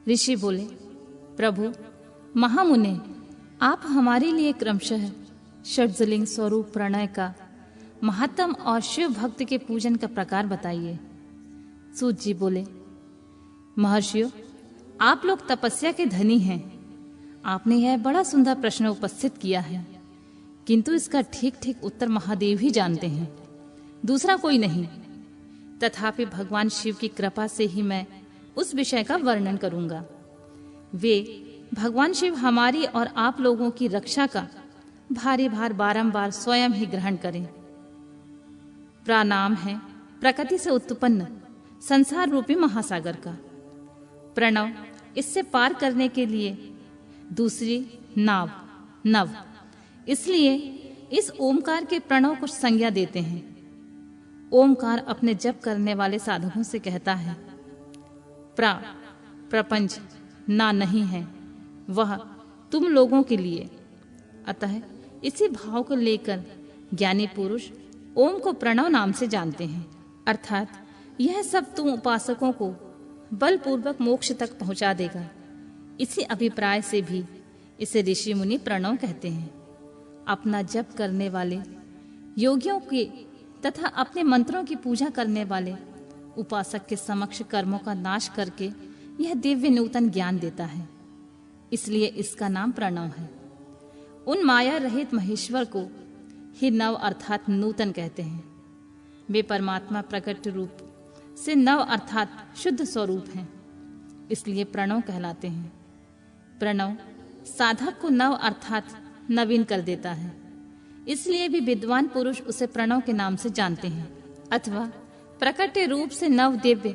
ऋषि बोले, प्रभु महामुने, आप हमारे लिए क्रमशः षड्जलिंग स्वरूप प्रणय का महत्तम और शिव भक्त के पूजन का प्रकार बताइए। सूत जी बोले, महर्षियों, आप लोग तपस्या के धनी हैं। आपने यह बड़ा सुंदर प्रश्न उपस्थित किया है, किंतु इसका ठीक ठीक उत्तर महादेव ही जानते हैं, दूसरा कोई नहीं। तथापि भगवान शिव की कृपा से ही मैं उस विषय का वर्णन करूंगा। वे भगवान शिव हमारी और आप लोगों की रक्षा का भारी भार बारंबार स्वयं ही ग्रहण करें। प्रणाम है प्रकृति से उत्पन्न संसार रूपी महासागर का। प्रणव इससे पार करने के लिए दूसरी नाव नव, इसलिए इस ओमकार के प्रणव को संज्ञा देते हैं। ओमकार अपने जप करने वाले साधकों से कहता है, प्रपंच ना नहीं है, वह तुम लोगों के लिए। अतः इसी भाव को लेकर ज्ञानी पुरुष ओम को प्रणव नाम से जानते हैं, अर्थात यह सब तुम उपासकों को बलपूर्वक मोक्ष तक पहुंचा देगा। इसी अभिप्राय से भी इसे ऋषि मुनि प्रणव कहते हैं। अपना जप करने वाले योगियों के तथा अपने मंत्रों की पूजा करने वाले उपासक के समक्ष कर्मों का नाश करके यह दिव्य नूतन ज्ञान देता है, इसलिए इसका नाम प्रणव है। उन माया रहित महेश्वर को ही नव अर्थात नूतन कहते हैं। वे परमात्मा प्रकट रूप से नव अर्थात शुद्ध स्वरूप हैं, इसलिए प्रणव कहलाते हैं। प्रणव साधक को नव अर्थात नवीन कर देता है, इसलिए भी विद्वान पुरुष उसे प्रणव के नाम से जानते हैं, अथवा प्रकट रूप से नव दिव्य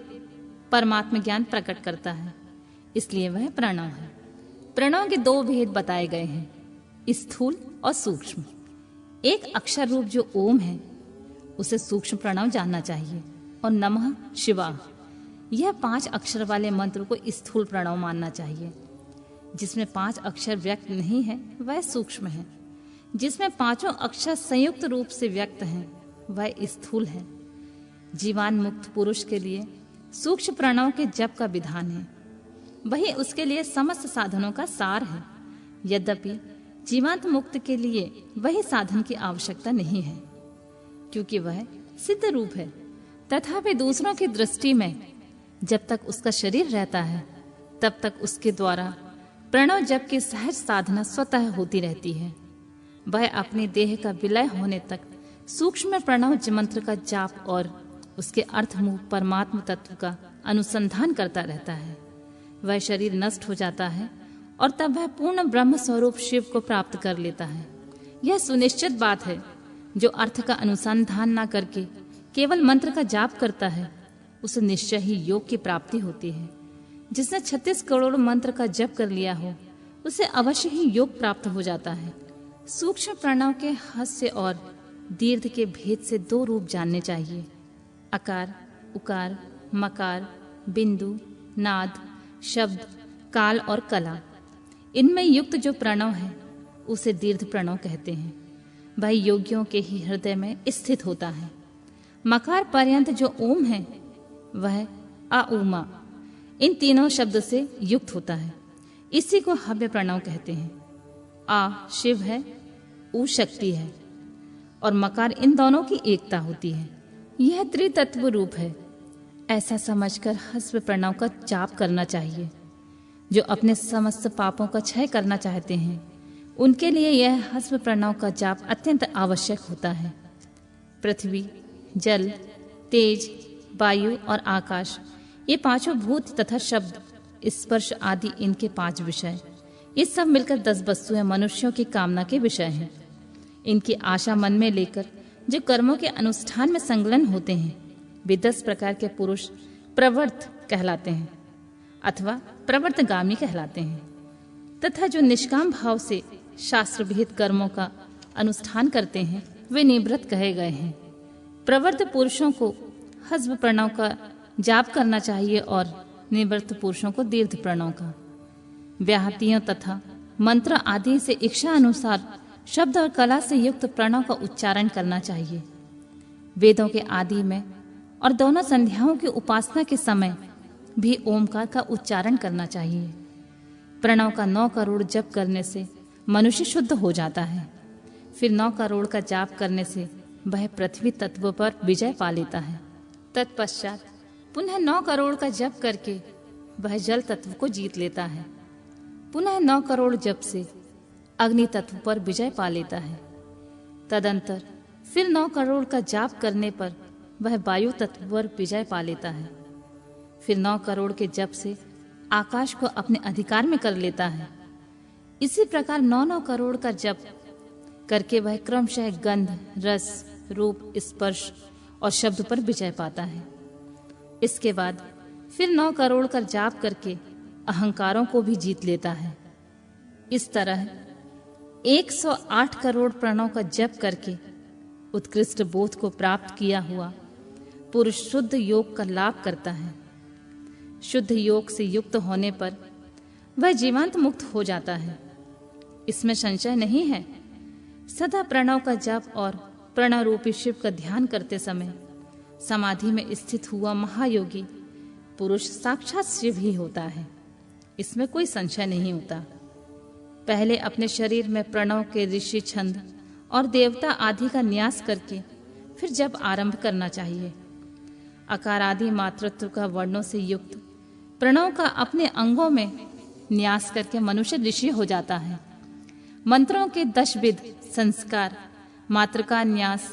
परमात्म ज्ञान प्रकट करता है, इसलिए वह प्रणव है। प्रणव के दो भेद बताए गए हैं, स्थूल और सूक्ष्म। एक अक्षर रूप जो ओम है उसे सूक्ष्म प्रणव जानना चाहिए, और नमः शिवाय यह 5 अक्षर वाले मंत्र को स्थूल प्रणव मानना चाहिए। जिसमें 5 अक्षर व्यक्त नहीं है वह सूक्ष्म है, जिसमें 5 अक्षर संयुक्त रूप से व्यक्त हैं वह स्थूल है। जीवान मुक्त पुरुष के लिए सूक्ष्म प्रणव के जप का विधान है, वही उसके लिए समस्त साधनों का सार है। यद्यपि जीवांत मुक्त के लिए वही साधन की आवश्यकता नहीं है, क्योंकि वह सिद्ध रूप है। तथापि दूसरों की दृष्टि में जब तक उसका शरीर रहता है तब तक उसके द्वारा प्रणव जप की सहज साधना स्वतः होती रहती है। वह अपने देह का विलय होने तक सूक्ष्म प्रणव मंत्र का जाप और उसके अर्थमूल परमात्म तत्व का अनुसंधान करता रहता है। वह शरीर नष्ट हो जाता है और तब वह पूर्ण ब्रह्म स्वरूप शिव को प्राप्त कर लेता है। यह सुनिश्चित बात है। जो अर्थ का अनुसंधान न करके केवल मंत्र का जाप करता है उसे निश्चय ही योग की प्राप्ति होती है। जिसने 36 करोड़ मंत्र का जप कर लिया हो उसे अवश्य ही योग प्राप्त हो जाता है। सूक्ष्म प्रणव के हास्य और दीर्घ के भेद से 2 रूप जानने चाहिए, अकार, उकार, मकार, बिंदु, नाद, शब्द, काल और कला। इनमें युक्त जो प्रणव है उसे दीर्घ प्रणव कहते हैं। वह योगियों के ही हृदय में स्थित होता है। मकार पर्यंत जो ओम है वह अउमा इन तीनों शब्द से युक्त होता है। इसी को हव्य प्रणव कहते हैं। आ शिव है, उ शक्ति है और मकार इन दोनों की एकता होती है। यह त्रितत्व रूप है। ऐसा समझकर हस्व प्रणव का जाप करना चाहिए। जो अपने समस्त पापों का क्षय करना चाहते हैं उनके लिए यह हस्व प्रणव का जाप अत्यंत आवश्यक होता है। पृथ्वी, जल, तेज, वायु और आकाश, ये 5 भूत तथा शब्द, स्पर्श आदि इनके 5 विषय, ये सब मिलकर 10 वस्तुएं मनुष्यों की कामना के विषय हैं। इनकी आशा मन में लेकर जो कर्मों के अनुष्ठान में संलग्न होते हैं वे 10 प्रकार के पुरुष प्रवर्त कहलाते हैं अथवा प्रवर्तगामी कहलाते हैं, तथा जो निष्काम भाव से शास्त्र विहित कर्मों का अनुष्ठान करते हैं वे निवृत्त कहे गए हैं। प्रवर्त पुरुषों को हस्व प्रणव का जाप करना चाहिए और निवृत्त पुरुषों को दीर्घ प्रणव का। व्याहतियों तथा मंत्र आदि से इच्छा अनुसार शब्द और कला से युक्त प्रणव का उच्चारण करना चाहिए। वेदों के आदि में और दोनों संध्याओं की उपासना के समय भी ओमकार का उच्चारण करना चाहिए। प्रणव का 9 करोड़ जप करने से मनुष्य शुद्ध हो जाता है। फिर 9 करोड़ का जाप करने से वह पृथ्वी तत्व पर विजय पा लेता है। तत्पश्चात पुनः 9 करोड़ का जप करके वह जल तत्व को जीत लेता है। पुनः 9 करोड़ जप से अग्नि तत्व पर विजय पा लेता है। तदंतर फिर 9 करोड़ का जाप करने पर वह वायु तत्व पर विजय पा लेता है। फिर 9 करोड़ के जप से आकाश को अपने अधिकार में कर लेता है। इसी प्रकार 9-9 करोड़ का जप करके वह क्रमशः गंध, रस, रूप, स्पर्श और शब्द पर विजय पाता है। इसके बाद फिर 9 करोड़ का जाप करके अहंकारों को भी जीत लेता है। इस तरह 108 करोड़ प्रणव का जप करके उत्कृष्ट बोध को प्राप्त किया हुआ पुरुष शुद्ध योग का लाभ करता है। शुद्ध योग से युक्त होने पर वह जीवांत मुक्त हो जाता है, इसमें संशय नहीं है। सदा प्रणव का जप और प्रणव रूपी शिव का ध्यान करते समय समाधि में स्थित हुआ महायोगी पुरुष साक्षात शिव ही होता है, इसमें कोई संशय नहीं होता। पहले अपने शरीर में प्रणव के ऋषि छंद और देवता आदि का न्यास करके फिर जप आरंभ करना चाहिए। अकार आदि मातृत्व का वर्णों से युक्त प्रणव का अपने अंगों में न्यास करके मनुष्य ऋषि हो जाता है। मंत्रों के 10 विध संस्कार, मातृका न्यास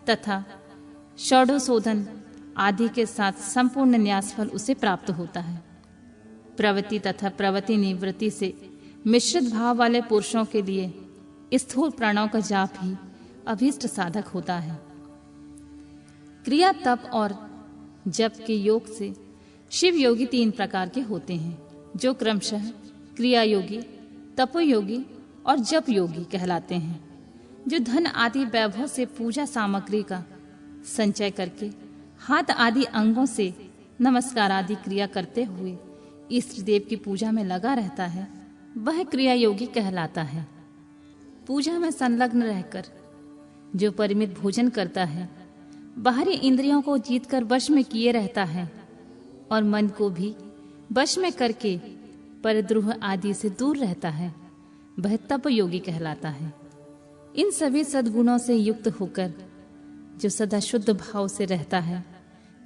तथा षोडशोधन आदि के साथ संपूर्ण न्यास फल उसे प्राप्त होता है। प्रवृत्ति तथा प्रवृत्ति निवृत्ति से मिश्रित भाव वाले पुरुषों के लिए स्थूल प्रणव का जाप ही अभीष्ट साधक होता है। क्रिया, तप और जप के योग से शिव योगी 3 प्रकार के होते हैं, जो क्रमशः क्रिया योगी, तपोयोगी और जप योगी कहलाते हैं, जो धन आदि वैभव से पूजा सामग्री का संचय करके हाथ आदि अंगों से नमस्कार आदि क्रिया करते हुए इष्ट देव की पूजा में लगा रहता है, वह क्रिया योगी कहलाता है। पूजा में संलग्न रहकर जो परिमित भोजन करता है, बाहरी इंद्रियों को जीतकर वश में किए रहता है और मन को भी वश में करके परद्रोह आदि से दूर रहता है, वह तप योगी कहलाता है। इन सभी सद्गुणों से युक्त होकर जो सदा शुद्ध भाव से रहता है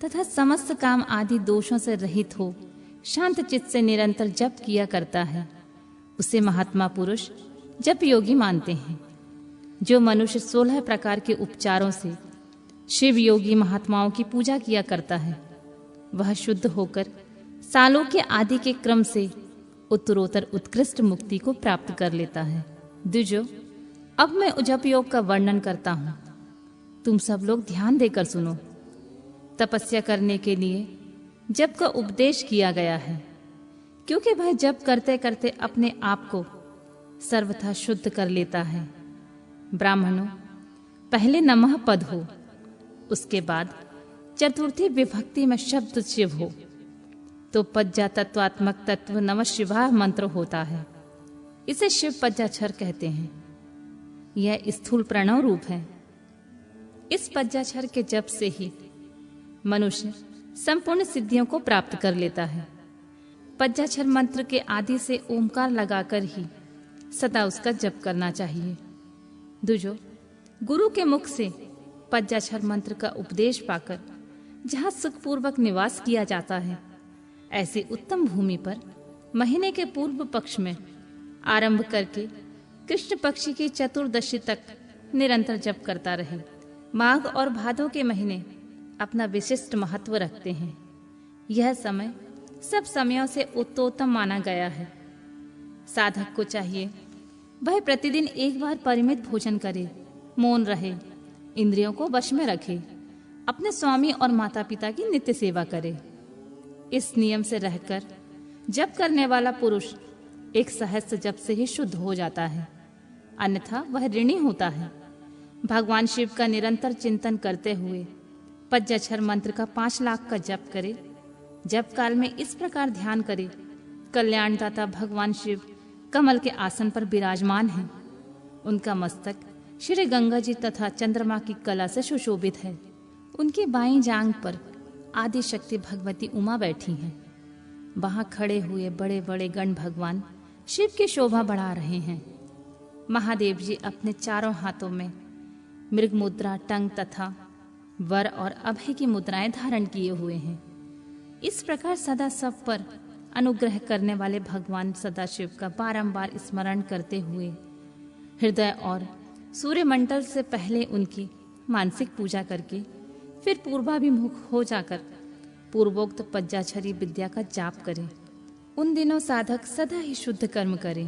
तथा समस्त काम आदि दोषों से रहित हो शांत चित्त से निरंतर जप किया करता है, उसे महात्मा पुरुष जप योगी मानते हैं। जो मनुष्य 16 प्रकार के उपचारों से शिव योगी महात्माओं की पूजा किया करता है, वह शुद्ध होकर सालों के आदि के क्रम से उत्तरोत्तर उत्कृष्ट मुक्ति को प्राप्त कर लेता है। द्विजो, अब मैं जप योग का वर्णन करता हूँ, तुम सब लोग ध्यान देकर सुनो। तपस्या करने के लिए जप का उपदेश किया गया है, क्योंकि वह जप करते करते अपने आप को सर्वथा शुद्ध कर लेता है। ब्राह्मणों, पहले नमः पद हो, उसके बाद चतुर्थी विभक्ति में शब्द शिव हो, तो पज्जा तत्वात्मक तत्व नमः शिवाय मंत्र होता है। इसे शिव पज्जाक्षर कहते हैं। यह स्थूल प्रणव रूप है। इस पज्जाक्षर के जप से ही मनुष्य संपूर्ण सिद्धियों को प्राप्त कर लेता है। पज्जाक्षर मंत्र के आदि से ओमकार लगाकर ही सदा उसका जप करना चाहिए। दूजो, गुरु के मुख से पज्जाक्षर मंत्र का उपदेश पाकर जहाँ सुखपूर्वक निवास किया जाता है, ऐसी उत्तम भूमि पर महीने के पूर्व पक्ष में आरंभ करके कृष्ण पक्षी की चतुर्दशी तक निरंतर जप करता रहे। माघ और भादों के महीने अपना विशिष्ट महत्व रखते हैं। यह समय सब समयों से उत्तोत्तम माना गया है। साधक को चाहिए वह प्रतिदिन एक बार परिमित भोजन करे, मौन रहे, इंद्रियों को वश में रखे, अपने स्वामी और माता पिता की नित्य सेवा करे। इस नियम से रहकर जप करने वाला पुरुष एक सहस्त्र जप से ही शुद्ध हो जाता है, अन्यथा वह ऋणी होता है। भगवान शिव का निरंतर चिंतन करते हुए पज्जाक्षर मंत्र का 5 लाख का जप करे। जप काल में इस प्रकार ध्यान करे, कल्याणदाता भगवान शिव कमल के आसन पर विराजमान हैं। उनका मस्तक श्री गंगा जी तथा चंद्रमा की कला से सुशोभित है। उनकी बाईं जांघ पर आदि शक्ति भगवती उमा बैठी हैं। वहां खड़े हुए बड़े बड़े गण भगवान शिव की शोभा बढ़ा रहे हैं। महादेव जी अपने चारों हाथों में मृग मुद्रा, टंग तथा वर और अभय की मुद्राएं धारण किए हुए हैं। इस प्रकार सदा सब पर अनुग्रह करने वाले भगवान सदाशिव का बारंबार स्मरण करते हुए हृदय और सूर्यमंडल से पहले उनकी मानसिक पूजा करके फिर पूर्वाभिमुख हो जाकर पूर्वोक्त पंचाक्षरी विद्या का जाप करें। उन दिनों साधक सदा ही शुद्ध कर्म करे।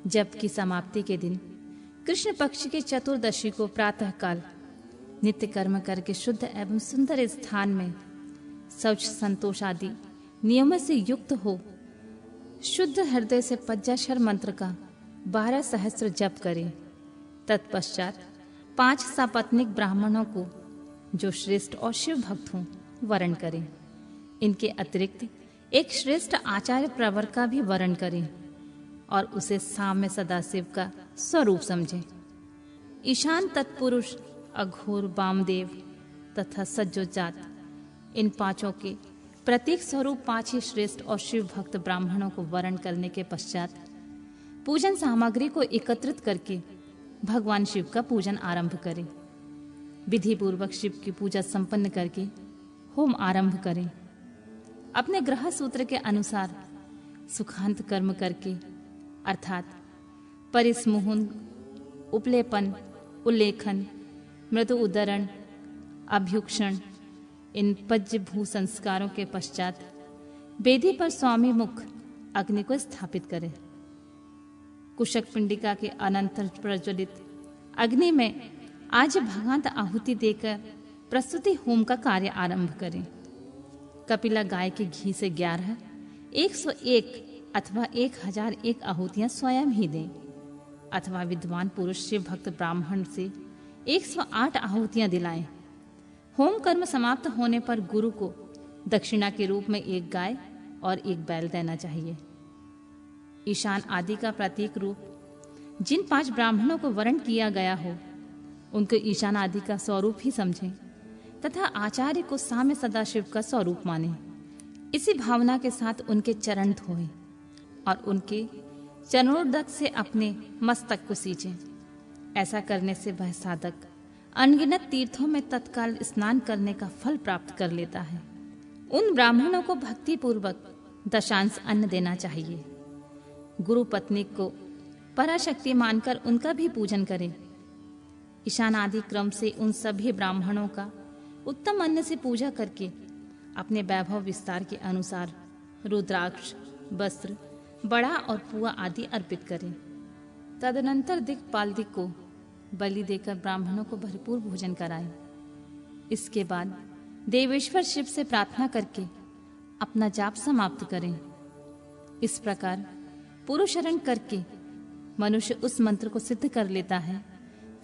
जप की समाप्ति के दिन कृष्ण पक्ष की चतुर्दशी को प्रातः काल नित्य कर्म करके शुद्ध एवं सुंदर स्थान में शौच संतोष आदि नियमों से युक्त हो शुद्ध हृदय से पंचाक्षर मंत्र का 12 सहस्त्र जप करें। तत्पश्चात 5 सपत्नीक ब्राह्मणों को जो श्रेष्ठ और शिव भक्त हों वरण करें। इनके अतिरिक्त एक श्रेष्ठ आचार्य प्रवर का भी वरण करें और उसे साम्य सदाशिव का स्वरूप समझें। ईशान तत्पुरुष, अघोर, वामदेव तथा सज्जोजात, इन 5 के प्रतीक स्वरूप 5 ही श्रेष्ठ और शिव भक्त ब्राह्मणों को वरण करने के पश्चात पूजन सामग्री को एकत्रित करके भगवान शिव का पूजन आरंभ करें। विधि पूर्वक शिव की पूजा संपन्न करके होम आरंभ करें। अपने ग्रह सूत्र के अनुसार सुखांत कर्म करके अर्थात परिसमुहन, उपलेपन, उल्लेखन, मृदु उदरण, अभ्युक्षण, इन पज्य भू संस्कारों के पश्चात वेदी पर स्वामी मुख अग्नि को स्थापित करें। कुशक पिंडिका के अनंतर प्रज्वलित अग्नि में आज भगांत आहुति देकर प्रस्तुति होम का कार्य आरंभ करें। कपिला गाय के घी से 11, 101 अथवा 1001 आहुतियां स्वयं ही दें अथवा विद्वान पुरुष शिव भक्त ब्राह्मण से 108 आहुतियां दिलाएं। होम कर्म समाप्त होने पर गुरु को दक्षिणा के रूप में 1 गाय और 1 बैल देना चाहिए। ईशान आदि का प्रतीक रूप जिन 5 ब्राह्मणों को वरण किया गया हो उनको ईशान आदि का स्वरूप ही समझें तथा आचार्य को साम्य सदाशिव का स्वरूप माने। इसी भावना के साथ उनके चरण धोएं और उनके चरणोदक से अपने मस्तक को सींचें। ऐसा करने से वह साधक अनगिनत तीर्थों में तत्काल स्नान करने का फल प्राप्त कर लेता है। उन ब्राह्मणों को भक्ति पूर्वक दशांश अन्न देना चाहिए। गुरु पत्नी को पराशक्ति मानकर उनका भी पूजन करें। ईशान आदि क्रम से उन सभी ब्राह्मणों का उत्तम अन्न से पूजा करके अपने वैभव विस्तार के अनुसार रुद्राक्ष, वस्त्र, बड़ा और पुआ आदि अर्पित करें। तदनंतर दिक्पाल को बलि देकर ब्राह्मणों को भरपूर भोजन कराएं। इसके बाद देवेश्वर शिव से प्रार्थना करके अपना जाप समाप्त करें। इस प्रकार पुरुषरण करके मनुष्य उस मंत्र को सिद्ध कर लेता है।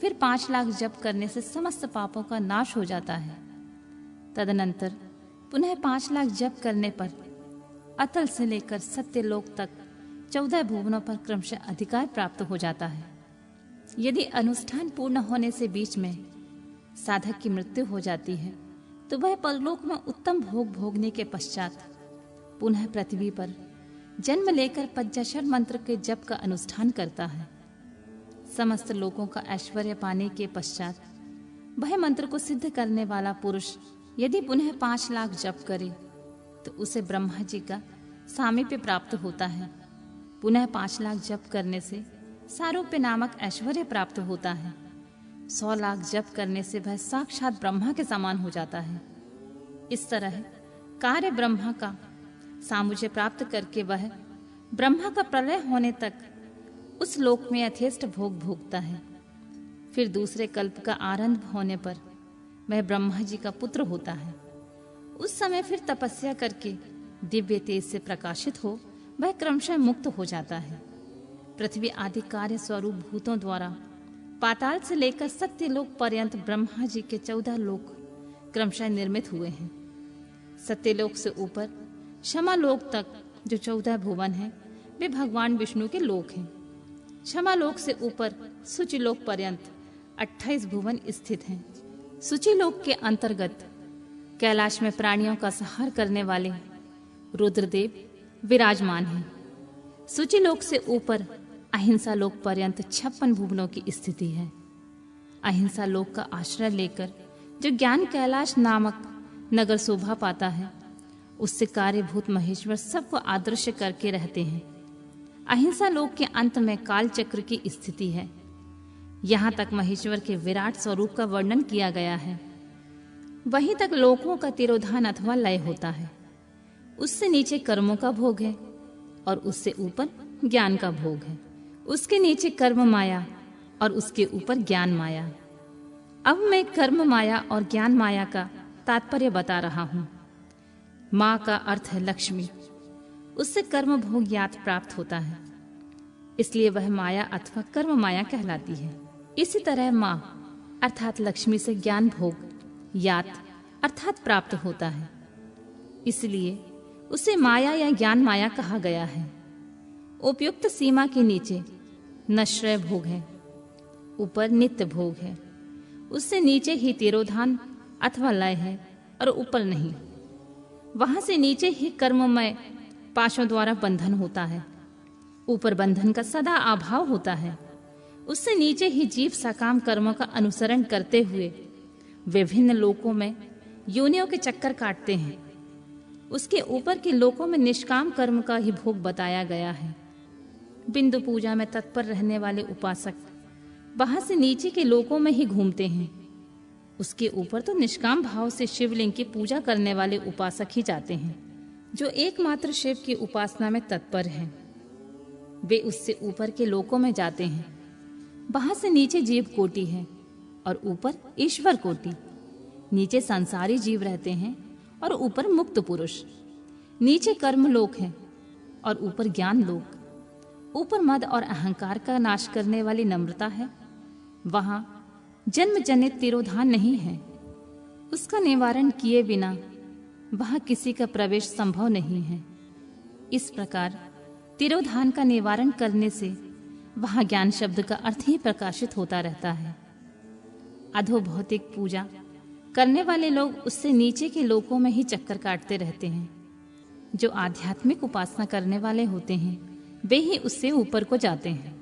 फिर 5 लाख जप करने से समस्त पापों का नाश हो जाता है। तदनंतर पुनः 5 लाख जप करने पर अतल से लेकर सत्यलोक तक 14 भुवनों पर क्रमशः अधिकार प्राप्त हो जाता है। यदि अनुष्ठान पूर्ण होने से बीच में साधक की मृत्यु हो जाती है तो वह परलोक में उत्तम भोग भोगने के पश्चात पुनः पृथ्वी पर जन्म लेकर पंचाक्षर मंत्र के जप का अनुष्ठान करता है। समस्त लोगों का ऐश्वर्य पाने के पश्चात वह मंत्र को सिद्ध करने वाला पुरुष यदि पुनः 5 लाख जप करे तो उसे ब्रह्मा जी का सामीप्य प्राप्त होता है। पुनः 5 लाख जप करने से सारूप्य नामक ऐश्वर्य प्राप्त होता है। 100 लाख जप करने से वह साक्षात ब्रह्मा के समान हो जाता है। इस तरह कार्य ब्रह्मा का सामुज्य प्राप्त करके वह ब्रह्मा का प्रलय होने तक उस लोक में यथेष्ट भोग भोगता है। फिर दूसरे कल्प का आरंभ होने पर वह ब्रह्मा जी का पुत्र होता है। उस समय फिर तपस्या करके दिव्य तेज से प्रकाशित हो वह क्रमशः मुक्त हो जाता है। पृथ्वी आदि कार्य स्वरूप भूतों द्वारा पाताल से लेकर सत्यलोक पर्यंत ब्रह्मा जी के 14 लोक क्रमशः निर्मित हुए हैं। सत्यलोक से ऊपर क्षमालोक तक जो 14 भुवन हैं वे भगवान विष्णु के लोक हैं। क्षमालोक से ऊपर सुचिलोक पर्यंत 28 भुवन स्थित हैं। सुचिलोक के अंतर्गत कैलाश में प्राणियों का संहार करने वाले रुद्रदेव विराजमान हैं। सूची लोक से ऊपर अहिंसा लोक पर्यंत 56 भुवनों की स्थिति है। अहिंसा लोक का आश्रय लेकर जो ज्ञान कैलाश नामक नगर शोभा पाता है, उससे कार्यभूत महेश्वर सबको आदर्श करके रहते हैं। अहिंसा लोक के अंत में काल चक्र की स्थिति है। यहाँ तक महेश्वर के विराट स्वरूप का वर्णन किया गया है। वहीं तक लोकों का तिरोधान अथवा लय होता है। उससे नीचे कर्मों का भोग है और उससे ऊपर ज्ञान का भोग है। उसके नीचे कर्म माया और उसके ऊपर ज्ञान माया। अब मैं कर्म माया और ज्ञान माया का तात्पर्य बता रहा हूं। माँ का अर्थ है लक्ष्मी। उससे कर्म भोग यात प्राप्त होता है, इसलिए वह माया अथवा कर्म माया कहलाती है। इसी तरह माँ अर्थात लक्ष्मी से ज्ञान भोग यात अर्थात प्राप्त होता है, इसलिए उसे माया या ज्ञान माया कहा गया है। उपयुक्त सीमा के नीचे नश्रय भोग है, ऊपर नित्य भोग है। उससे नीचे ही तिरोधान अथवा लय है और ऊपर नहीं। वहां से नीचे ही कर्ममय पाशों द्वारा बंधन होता है, ऊपर बंधन का सदा अभाव होता है। उससे नीचे ही जीव सकाम कर्मों का अनुसरण करते हुए विभिन्न लोकों में योनियों के चक्कर काटते हैं। उसके ऊपर के लोकों में निष्काम कर्म का ही भोग बताया गया है। बिंदु पूजा में तत्पर रहने वाले उपासक वहां से नीचे के लोकों में ही घूमते हैं। उसके ऊपर तो निष्काम भाव से शिवलिंग की पूजा करने वाले उपासक ही जाते हैं, जो एकमात्र शिव की उपासना में तत्पर हैं। वे उससे ऊपर के लोकों में जाते हैं। वहां से नीचे जीव कोटि है और ऊपर ईश्वर कोटि। नीचे संसारी जीव रहते हैं और ऊपर मुक्त पुरुष। नीचे कर्म लोक है और ऊपर ज्ञान लोक। ऊपर मद और अहंकार का नाश करने वाली नम्रता है। वहां जन्म जनित तिरोधान नहीं है। उसका निवारण किए बिना वहां किसी का प्रवेश संभव नहीं है। इस प्रकार तिरोधान का निवारण करने से वहां ज्ञान शब्द का अर्थ ही प्रकाशित होता रहता है। अधो भौतिक पूजा करने वाले लोग उससे नीचे के लोकों में ही चक्कर काटते रहते हैं। जो आध्यात्मिक उपासना करने वाले होते हैं वे ही उससे ऊपर को जाते हैं।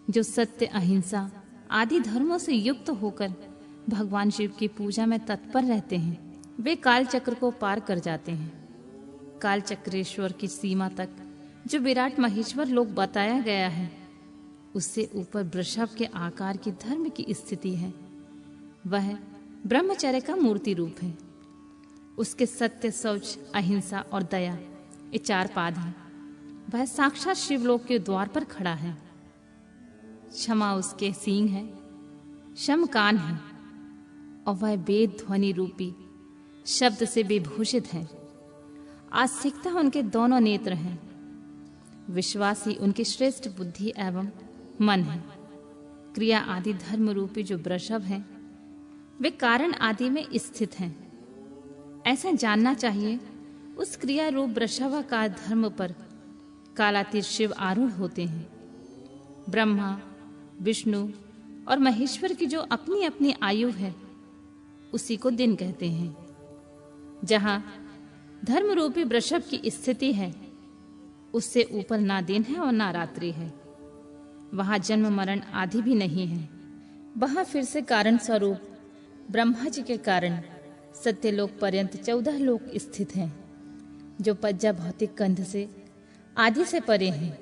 जो सत्य अहिंसा आदि धर्मों से युक्त होकर भगवान शिव की पूजा में तत्पर रहते हैं, वे काल चक्र को पार कर जाते हैं। काल चक्रेश्वर की सीमा तक जो विराट महेश्वर लोक बताया गया है, उससे ऊपर वृषभ के आकार की धर्म की स्थिति है। वह ब्रह्मचर्य का मूर्ति रूप है। उसके सत्य, शौच, अहिंसा और दया ये 4 पाद हैं। वह साक्षात शिवलोक के द्वार पर खड़ा है। क्षमा उसके सींग है, शम कान है और वह वेद ध्वनि रूपी शब्द से विभूषित है। आस्तिकता उनके दोनों नेत्र हैं। विश्वास ही उनकी श्रेष्ठ बुद्धि एवं मन है। क्रिया आदि धर्म रूपी जो वृषभ हैं, वे कारण आदि में स्थित हैं। ऐसा जानना चाहिए, उस क्रिया रूप वृषभाकार धर्म पर कालातीत शिव आरूढ़ होते हैं। ब्रह्मा, विष्णु और महेश्वर की जो अपनी अपनी आयु है, उसी को दिन कहते हैं। जहां धर्म रूपी वृषभ की स्थिति है, उससे ऊपर ना दिन है और ना रात्रि है। वहां जन्म मरण आदि भी नहीं है। वहां फिर से कारण स्वरूप ब्रह्मा जी के कारण सत्यलोक पर्यंत 14 लोक स्थित हैं, जो पज्जा भौतिक गंध से आदि से परे हैं।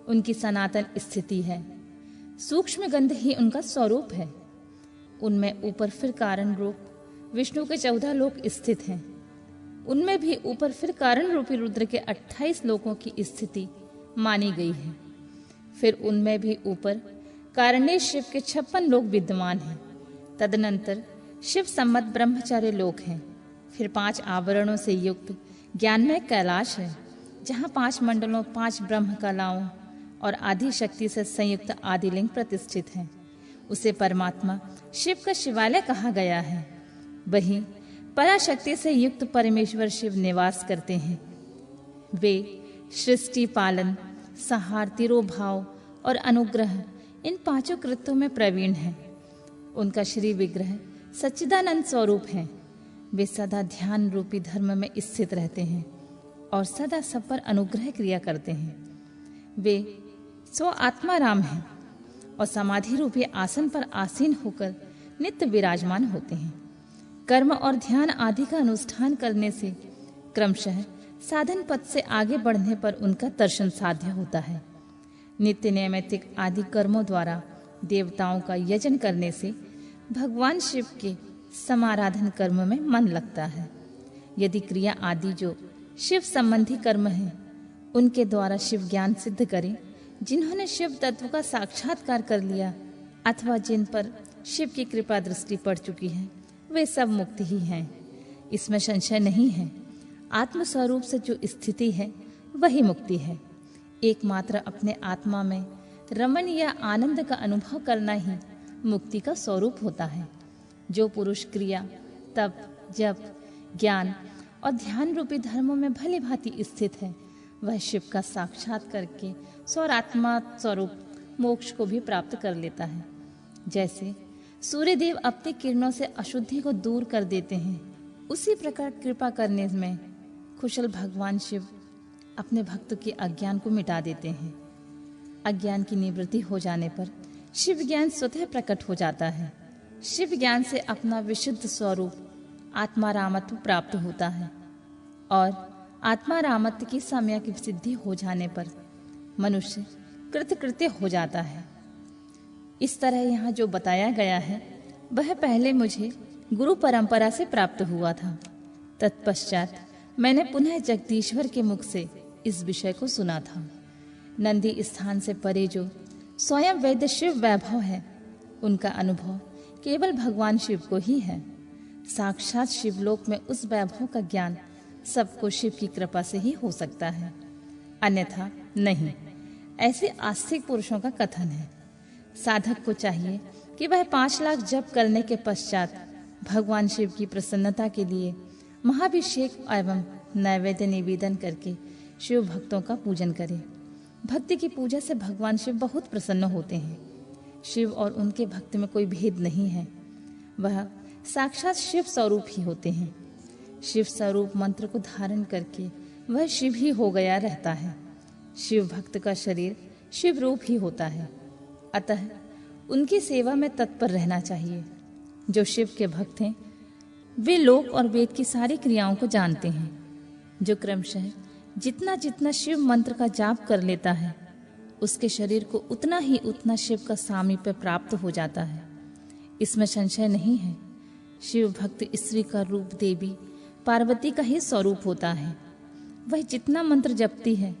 उनकी सनातन स्थिति है। सूक्ष्म गंध ही उनका स्वरूप है। उनमें ऊपर फिर कारण रूप विष्णु के 14 लोक स्थित हैं। उनमें भी ऊपर फिर कारण रूपी रुद्र के 28 लोकों की स्थिति मानी गई है। फिर उनमें भी ऊपर कारणेश शिव के 56 लोक विद्यमान हैं। तदनंतर शिव सम्मत ब्रह्मचार्य लोक हैं। फिर 5 आवरणों से युक्त ज्ञानमय कैलाश है, जहाँ 5 मंडलों, 5 ब्रह्म कलाओं और आदि शक्ति से संयुक्त आदिलिंग प्रतिष्ठित है। उसे परमात्मा शिव का शिवालय कहा गया है। वहीं पराशक्ति से युक्त परमेश्वर शिव निवास करते हैं। वे सृष्टि, पालन, संहार, तिरोभाव और अनुग्रह इन 5 कृत्यों में प्रवीण हैं। उनका श्री विग्रह सच्चिदानंद स्वरूप है। वे सदा ध्यान रूपी धर्म में स्थित रहते हैं। और सदा सब पर अनुग्रह क्रिया करते हैं। वे स्व आत्मा राम हैं और समाधि रूपी आसन पर आसीन होकर नित्य विराजमान होते हैं। कर्म और ध्यान आदि का अनुष्ठान करने से क्रमशः साधन पथ से आगे बढ़ने पर उनका दर्शन साध्य होता है। नित्य नैमित्तिक आदि कर्मों द्वारा देवताओं का यजन करने से भगवान शिव के समाराधन कर्म में मन लगता है। यदि क्रिया आदि जो शिव संबंधी कर्म हैं उनके द्वारा शिव ज्ञान सिद्ध करें, जिन्होंने शिव तत्व का साक्षात्कार कर लिया अथवा जिन पर शिव की कृपा दृष्टि पड़ चुकी है, वे सब मुक्त ही हैं। इसमें संशय नहीं है। आत्म स्वरूप से जो स्थिति है वही मुक्ति है। एकमात्र अपने आत्मा में रमण या आनंद का अनुभव करना ही मुक्ति का स्वरूप होता है। जो पुरुष क्रिया, तप, जप, ज्ञान और ध्यान रूपी धर्मों में भली भांति स्थित है, वह शिव का साक्षात करके स्वरात्मा स्वरूप मोक्ष को भी प्राप्त कर लेता है। जैसे सूर्यदेव अपनी किरणों से अशुद्धि को दूर कर देते हैं, उसी प्रकार कृपा करने में कुशल भगवान शिव अपने भक्त के अज्ञान को मिटा देते हैं। अज्ञान की निवृत्ति हो जाने पर शिव ज्ञान स्वतः प्रकट हो जाता है। शिव ज्ञान से अपना विशुद्ध स्वरूप आत्मारामत्व प्राप्त होता है और आत्मारामत्व की सम्यक की सिद्धि हो जाने पर मनुष्य कृतकृत्य हो जाता है। इस तरह यहाँ जो बताया गया है वह पहले मुझे गुरु परंपरा से प्राप्त हुआ था। तत्पश्चात मैंने पुनः जगदीश्वर के मुख से इस विषय को सुना था। नंदी स्थान से परे जो स्वयं वैद्य शिव वैभव है, उनका अनुभव केवल भगवान शिव को ही है। साक्षात शिवलोक में उस वैभव का ज्ञान सबको शिव की कृपा से ही हो सकता है, अन्यथा नहीं। ऐसे आस्तिक पुरुषों का कथन है। साधक को चाहिए कि वह 5 लाख जप करने के पश्चात भगवान शिव की प्रसन्नता के लिए महाभिषेक एवं नैवेद्य निवेदन करके शिव भक्तों का पूजन करे। भक्ति की पूजा से भगवान शिव बहुत प्रसन्न होते हैं। शिव और उनके भक्त में कोई भेद नहीं है, वह साक्षात शिव स्वरूप ही होते हैं। शिव स्वरूप मंत्र को धारण करके वह शिव ही हो गया रहता है। शिव भक्त का शरीर शिव रूप ही होता है, अतः उनकी सेवा में तत्पर रहना चाहिए। जो शिव के भक्त हैं वे लोक और वेद की सारी क्रियाओं को जानते हैं। जो क्रमशः जितना जितना शिव मंत्र का जाप कर लेता है, उसके शरीर को उतना ही उतना शिव का सामीप्य प्राप्त हो जाता है। इसमें संशय नहीं है। शिव भक्त स्त्री का रूप देवी पार्वती का ही स्वरूप होता है। वह जितना मंत्र जपती है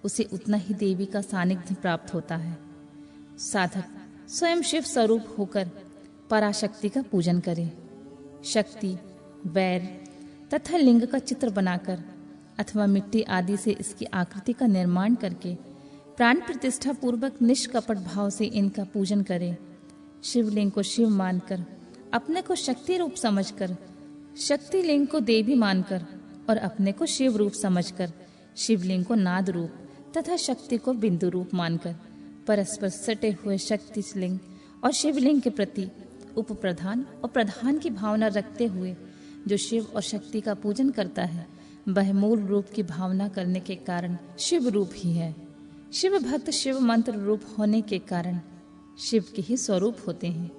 उसे उतना ही देवी का सानिध्य प्राप्त होता है। साधक स्वयं शिव स्वरूप होकर पराशक्ति का पूजन करे। शक्ति, वैर तथा लिंग का चित्र बनाकर अथवा मिट्टी आदि से इसकी आकृति का निर्माण करके प्राण प्रतिष्ठा पूर्वक निष्कपट भाव से इनका पूजन करें। शिवलिंग को शिव मानकर, अपने को शक्ति रूप समझकर, शक्ति लिंग को देवी मानकर और अपने को शिव रूप समझकर शिवलिंग को नाद रूप तथा शक्ति को बिंदु रूप मानकर परस्पर सटे हुए शक्ति लिंग और शिवलिंग के प्रति उप प्रधान और प्रधान की भावना रखते हुए जो शिव और शक्ति का पूजन करता है, वह मूल रूप की भावना करने के कारण शिव रूप ही है। शिव भक्त शिव मंत्र रूप होने के कारण शिव के ही स्वरूप होते हैं।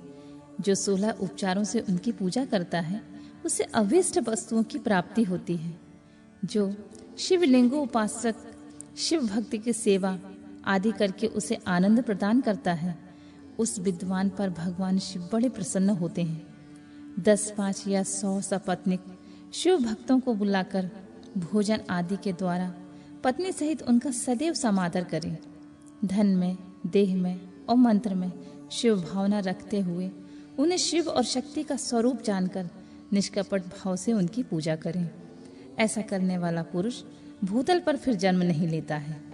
जो 16 उपचारों से उनकी पूजा करता है उसे अभीष्ट वस्तुओं की प्राप्ति होती है। जो शिवलिंगो उपासक शिव भक्ति की सेवा आदि करके उसे आनंद प्रदान करता है, उस विद्वान पर भगवान शिव बड़े प्रसन्न होते हैं। 10, 5 या 100 सपत्नीक शिव भक्तों को बुलाकर भोजन आदि के द्वारा पत्नी सहित उनका सदैव समादर करें। धन में, देह में और मंत्र में शिव भावना रखते हुए उन्हें शिव और शक्ति का स्वरूप जानकर निष्कपट भाव से उनकी पूजा करें। ऐसा करने वाला पुरुष भूतल पर फिर जन्म नहीं लेता है।